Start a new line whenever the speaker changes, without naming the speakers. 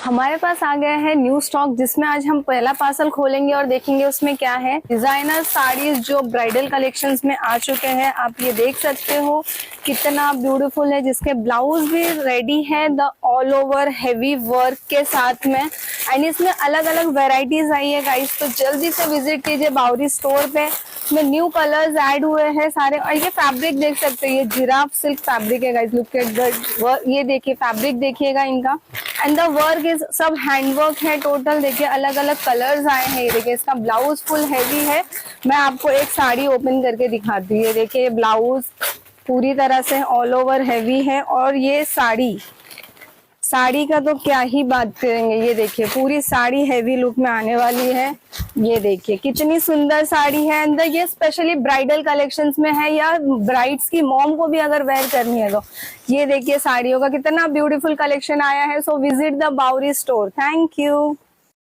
हमारे पास आ गया है न्यू स्टॉक, जिसमें आज हम पहला पार्सल खोलेंगे और देखेंगे उसमें क्या है। डिजाइनर साड़ीज जो ब्राइडल कलेक्शंस में आ चुके हैं, आप ये देख सकते हो कितना ब्यूटीफुल है, जिसके ब्लाउज भी रेडी है the all over heavy work के साथ में। एंड इसमें अलग अलग वेराइटीज आई है गाइस, तो जल्दी से विजिट कीजिए बावरी स्टोर पे। में न्यू कलर्स ऐड हुए हैं सारे। और ये फैब्रिक देख सकते हैं, ये जिराफ सिल्क फैब्रिक है गाइस। लुक एट द, ये देखिए फैब्रिक देखिएगा इनका। एंड द वर्क इज सब हैंडवर्क है टोटल। देखिए अलग अलग कलर्स आए हैं। ये देखिए इसका ब्लाउज फुल हैवी है। मैं आपको एक साड़ी ओपन करके दिखाती हूँ। ये देखिए ब्लाउज पूरी तरह से ऑल ओवर हैवी है। और ये साड़ी का तो क्या ही बात करेंगे। ये देखिए पूरी साड़ी हैवी लुक में आने वाली है। ये देखिए कितनी सुंदर साड़ी है। अंदर ये स्पेशली ब्राइडल कलेक्शंस में है, या ब्राइड्स की मॉम को भी अगर वेयर करनी है तो। ये देखिए साड़ियों का कितना ब्यूटीफुल कलेक्शन आया है। So visit the Bawri store. Thank you.